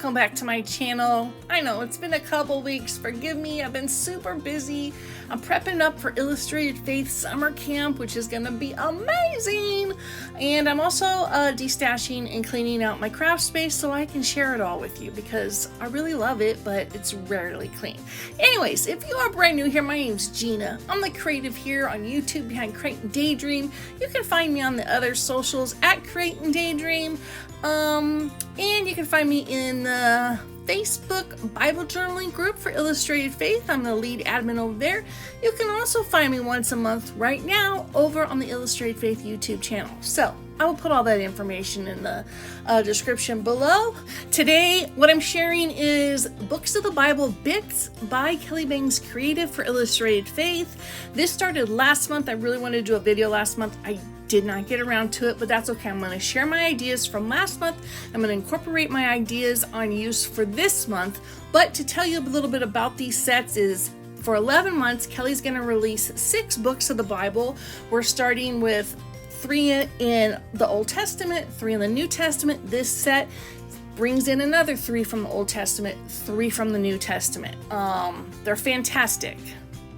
welcome back to my channel. I know it's been a couple weeks, forgive me, I've been super busy. I'm prepping up for Illustrated Faith Summer Camp, which is gonna be amazing. And I'm also destashing and cleaning out my craft space so I can share it all with you because I really love it, but it's rarely clean. Anyways, if you are brand new here, my name's Gina. I'm the creative here on YouTube behind Create and Daydream. You can find me on the other socials at Create and Daydream. And you can find me in the Facebook Bible journaling group for Illustrated Faith. I'm the lead admin over there. You can also find me once a month right now over on the Illustrated Faith YouTube channel. So I will put all that information in the description below. Today, what I'm sharing is Books of the Bible Bits by Kelly Bangs Creative for Illustrated Faith. This started last month. I really wanted to do a video last month. I did not get around to it, but that's okay. I'm going to share my ideas from last month. I'm going to incorporate my ideas on use for this month. But to tell you a little bit about these sets is for 11 months, Kelly's going to release 6 books of the Bible. We're starting with 3 in the Old Testament, 3 in the New Testament. This set brings in another 3 from the Old Testament, 3 from the New Testament. They're fantastic.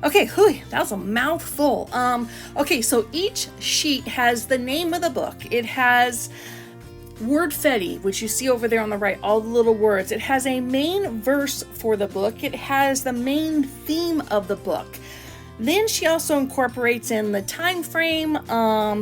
Okay, that was a mouthful. Okay, so each sheet has the name of the book. It has word fetty, which you see over there on the right, all the little words. It has a main verse for the book. It has the main theme of the book. Then she also incorporates in the time frame.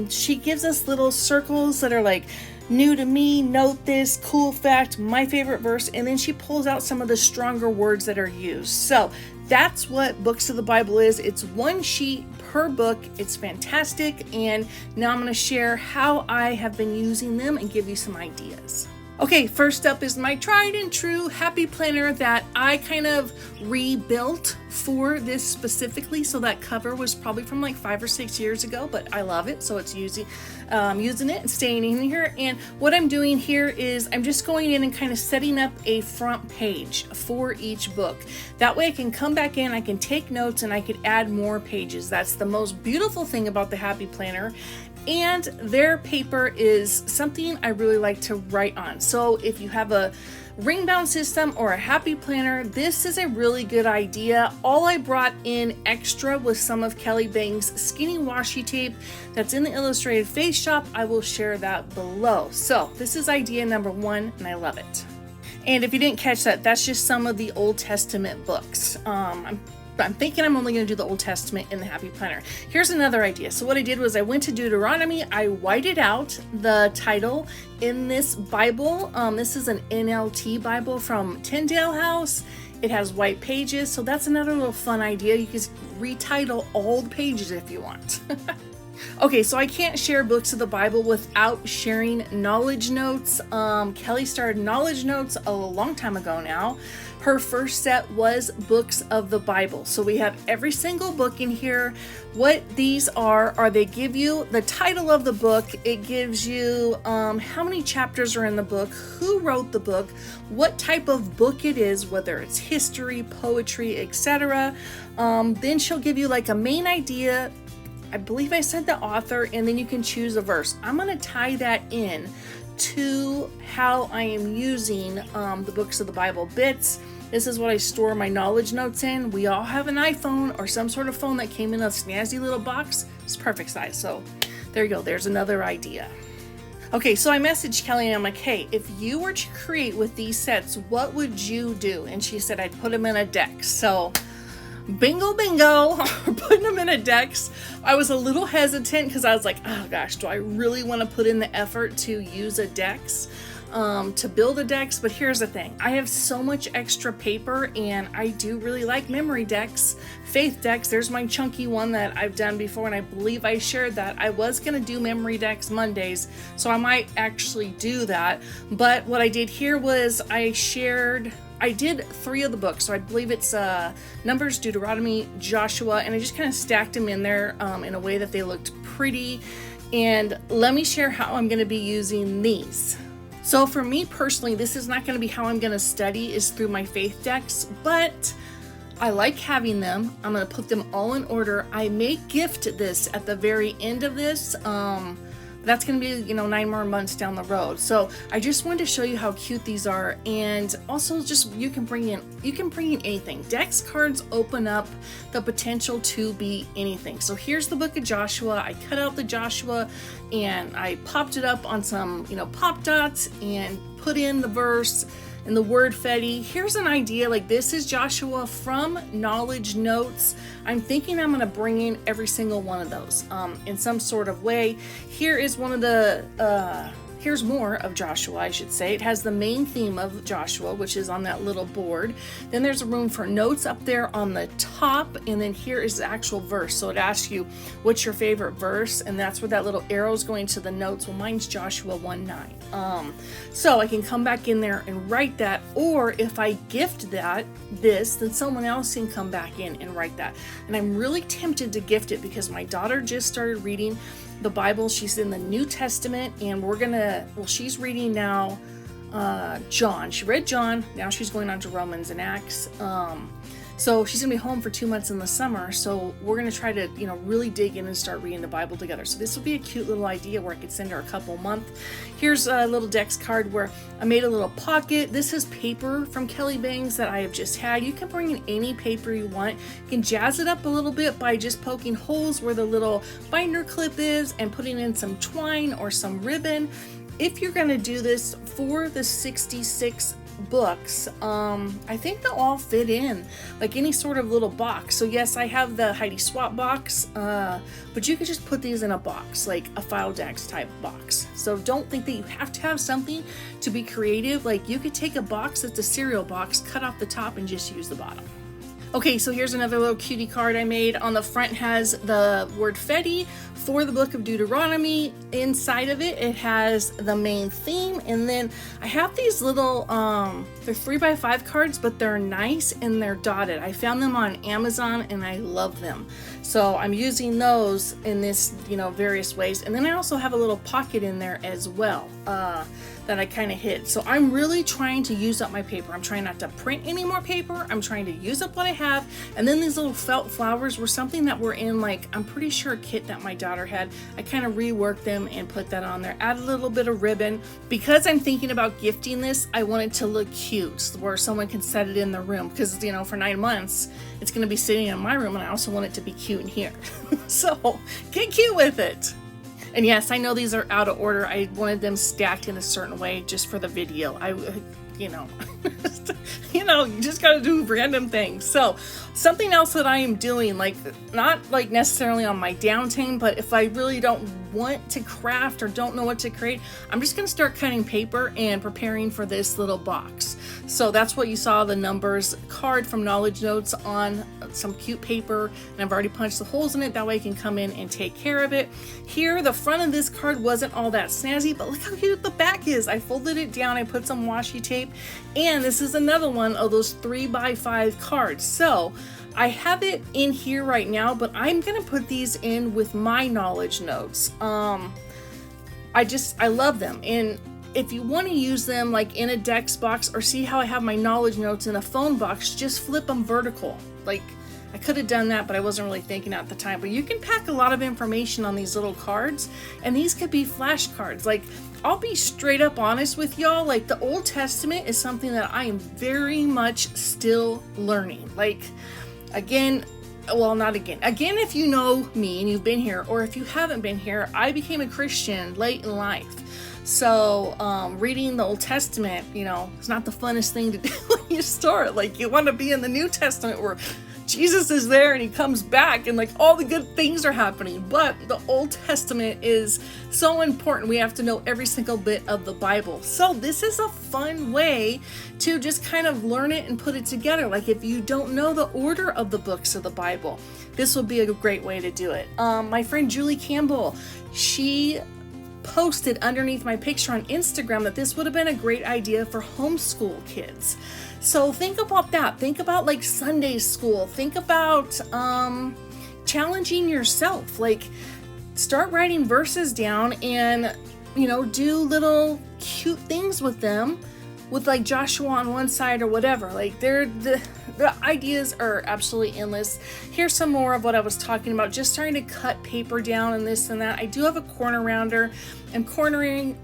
She gives us little circles that are like new to me, note this, cool fact, my favorite verse, and then she pulls out some of the stronger words that are used. So that's what Books of the Bible is. It's 1 sheet per book. It's fantastic. And now I'm going to share how I have been using them and give you some ideas. Okay, first up is my tried and true Happy Planner that I kind of rebuilt for this specifically. So that cover was probably from like 5 or 6 years ago, but I love it. So it's using it and staying in here. And what I'm doing here is I'm just going in and kind of setting up a front page for each book. That way I can come back in, I can take notes, and I could add more pages. That's the most beautiful thing about the Happy Planner. And their paper is something I really like to write on. So if you have a ring bound system or a Happy Planner, this is a really good idea. All I brought in extra was some of Kelly Bangs' skinny washi tape that's in the Illustrated Faith shop. I will share that below. So this is idea number 1 and I love it. And if you didn't catch that, that's just some of the Old Testament books. I'm thinking I'm only going to do the Old Testament in the Happy Planner. Here's another idea. So what I did was I went to Deuteronomy. I whited out the title in this Bible. This is an NLT Bible from Tyndale House. It has white pages. So that's another little fun idea. You can retitle all the pages if you want. Okay, so I can't share Books of the Bible without sharing knowledge notes. Kelly started knowledge notes a long time ago now. Her first set was Books of the Bible. So we have every single book in here. What these are they give you the title of the book. It gives you how many chapters are in the book, who wrote the book, what type of book it is, whether it's history, poetry, etc. Then she'll give you like a main idea. I believe I said the author, and then you can choose a verse. I'm going to tie that in to how I am using the Books of the Bible bits. This is what I store my knowledge notes in. We all have an iPhone or some sort of phone that came in a snazzy little box. It's perfect size. So there you go. There's another idea. Okay, so I messaged Kelly and I'm like, hey, if you were to create with these sets, what would you do? And she said, I'd put them in a deck. So bingo, putting them in a Dex. I was a little hesitant because I was like, oh gosh, do I really want to put in the effort to use a Dex, to build a Dex? But here's the thing. I have so much extra paper and I do really like memory decks, faith decks. There's my chunky one that I've done before and I believe I shared that. I was going to do memory decks Mondays, so I might actually do that. But what I did here was I did 3 of the books, so I believe it's Numbers, Deuteronomy, Joshua, and I just kind of stacked them in there in a way that they looked pretty. And let me share how I'm going to be using these. So for me personally, this is not going to be how I'm going to study, is through my faith decks, but I like having them. I'm going to put them all in order. I may gift this at the very end of this. That's going to be, 9 more months down the road. So I just wanted to show you how cute these are, and also just you can bring in anything. Dex cards open up the potential to be anything. So here's the book of Joshua. I cut out the Joshua and I popped it up on some, pop dots and put in the verse and the word Fetty. Here's an idea, like this is Joshua from Knowledge Notes. I'm thinking I'm gonna bring in every single one of those in some sort of way. Here is one of the, here's more of Joshua, I should say. It has the main theme of Joshua, which is on that little board. Then there's a room for notes up there on the top, and then here is the actual verse. So it asks you, what's your favorite verse? And that's where that little arrow is going to the notes. Well, mine's Joshua 1:9. So I can come back in there and write that, or if I gift this, then someone else can come back in and write that. And I'm really tempted to gift it because my daughter just started reading the Bible. She's in the New Testament, and she's reading now John. She read John, now she's going on to Romans and Acts. So she's gonna be home for 2 months in the summer, so we're gonna try to really dig in and start reading the Bible together. So this will be a cute little idea where I could send her a couple a month. Here's a little Dex card where I made a little pocket. This is paper from Kelly Bangs that I have just had. You can bring in any paper you want. You can jazz it up a little bit by just poking holes where the little binder clip is and putting in some twine or some ribbon. If you're gonna do this for the 66 books, I think they'll all fit in like any sort of little box. So yes, I have the Heidi Swap box, but you could just put these in a box, like a File Dax type box. So don't think that you have to have something to be creative. Like you could take a box that's a cereal box, cut off the top and just use the bottom. Okay, so here's another little cutie card I made. On the front has the word Fetty for the book of Deuteronomy. Inside of it, it has the main theme. And then I have these little, they're 3x5 cards, but they're nice and they're dotted. I found them on Amazon and I love them. So I'm using those in this, various ways. And then I also have a little pocket in there as well. That I kind of hid. So I'm really trying to use up my paper. I'm trying not to print any more paper. I'm trying to use up what I have. And then these little felt flowers were something that were in, like, I'm pretty sure a kit that my daughter had. I kind of reworked them and put that on there. Add a little bit of ribbon. Because I'm thinking about gifting this, I want it to look cute where someone can set it in the room. Because, for 9 months, it's going to be sitting in my room and I also want it to be cute in here. So get cute with it. And yes, I know these are out of order. I wanted them stacked in a certain way just for the video. You just gotta do random things. So something else that I am doing, like not like necessarily on my downtime, but if I really don't want to craft or don't know what to create, I'm just gonna start cutting paper and preparing for this little box. So that's what you saw, the numbers card from Knowledge Notes on some cute paper, and I've already punched the holes in it. That way I can come in and take care of it. Here, the front of this card wasn't all that snazzy, but look how cute the back is. I folded it down, I put some washi tape, and this is another one of those 3x5 cards. So I have it in here right now, but I'm gonna put these in with my Knowledge Notes. I love them. And if you want to use them like in a Dex box, or see how I have my Knowledge Notes in a phone box, just flip them vertical. Like I could have done that, but I wasn't really thinking at the time. But you can pack a lot of information on these little cards, and these could be flashcards. Like, I'll be straight up honest with y'all, like the Old Testament is something that I am very much still learning. Like, again, if you know me and you've been here, or if you haven't been here, I became a Christian late in life. So reading the Old Testament, it's not the funnest thing to do when you start. Like, you want to be in the New Testament where Jesus is there and he comes back and like all the good things are happening. But the Old Testament is so important. We have to know every single bit of the Bible. So this is a fun way to just kind of learn it and put it together. Like, if you don't know the order of the books of the Bible, this will be a great way to do it. My friend Julie Campbell, she posted underneath my picture on Instagram that this would have been a great idea for homeschool kids. So think about that. Think about like Sunday school. Think about challenging yourself. Like, start writing verses down and, do little cute things with them, with like Joshua on one side or whatever. Like, the ideas are absolutely endless. Here's some more of what I was talking about, just starting to cut paper down and this and that. I do have a corner rounder. I'm corner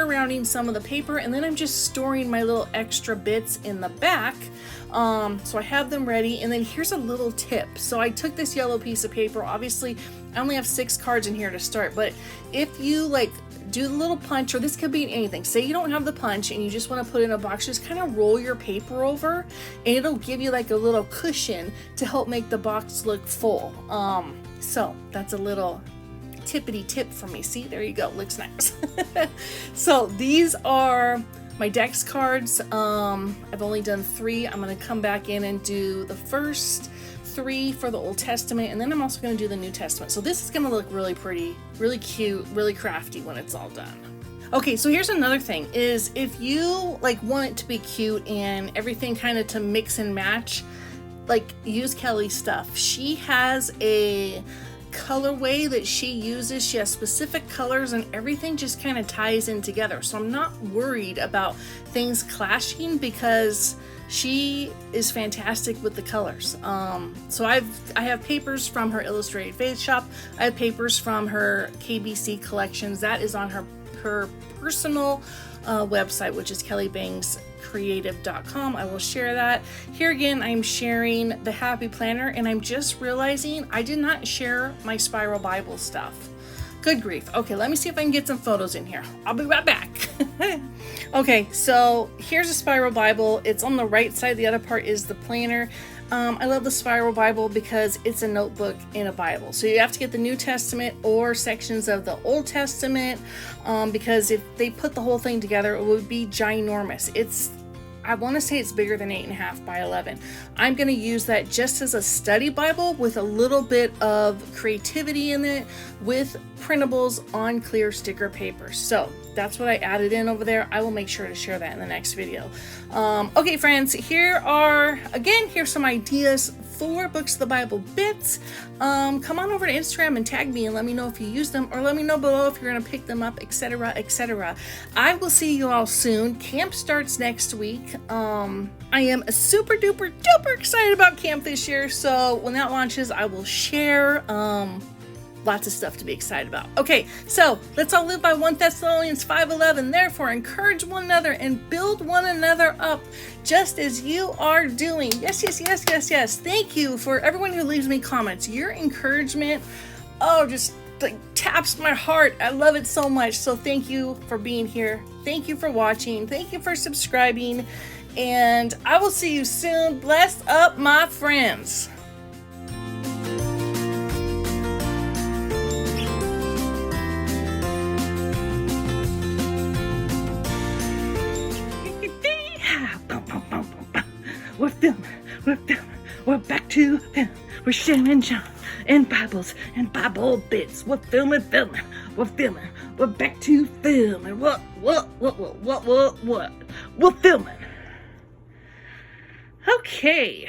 rounding some of the paper, and then I'm just storing my little extra bits in the back. So I have them ready. And then here's a little tip. So I took this yellow piece of paper. Obviously, I only have 6 cards in here to start, but if you like do the little punch, or this could be anything. Say you don't have the punch and you just want to put it in a box, just kind of roll your paper over and it'll give you like a little cushion to help make the box look full. So that's a little tippity tip for me. See, there you go, looks nice. So these are my Dex cards. I've only done 3. I'm going to come back in and do the first 3 for the Old Testament, and then I'm also going to do the New Testament. So this is going to look really pretty, really cute, really crafty when it's all done. Okay, so here's another thing, is if you like want it to be cute and everything kind of to mix and match, like use Kelly's stuff. She has a colorway that she uses. She has specific colors and everything just kind of ties in together. So I'm not worried about things clashing because she is fantastic with the colors. So I have papers from her Illustrated Faith shop. I have papers from her KBC collections. That is on her personal website, which is kellybangscreative.com. I will share that. Here again, I'm sharing the Happy Planner, and I'm just realizing I did not share my Spiral Bible stuff. Good grief. Okay, let me see if I can get some photos in here. I'll be right back. Okay, so here's a Spiral Bible. It's on the right side. The other part is the planner. I love the Spiral Bible because it's a notebook in a Bible. So you have to get the New Testament or sections of the Old Testament, because if they put the whole thing together, it would be ginormous. I want to say it's bigger than 8.5 by 11. I'm going to use that just as a study Bible with a little bit of creativity in it with printables on clear sticker paper. So that's what I added in over there. I will make sure to share that in the next video. Okay, friends, here's some ideas for Books of the Bible bits. Come on over to Instagram and tag me and let me know if you use them, or let me know below if you're going to pick them up, etc., etc. I will see you all soon. Camp starts next week. I am super duper excited about camp this year, so when that launches, I will share lots of stuff to be excited about. Okay, so let's all live by 1 Thessalonians 5:11. Therefore, encourage one another and build one another up, just as you are doing. Yes. Thank you for everyone who leaves me comments. Your encouragement, just like taps my heart. I love it so much. So thank you for being here. Thank you for watching. Thank you for subscribing. And I will see you soon. Bless up, my friends. We're back to film. We're sharing John and Bibles and Bible bits. We're filming. We're back to filming. What? We're filming. Okay.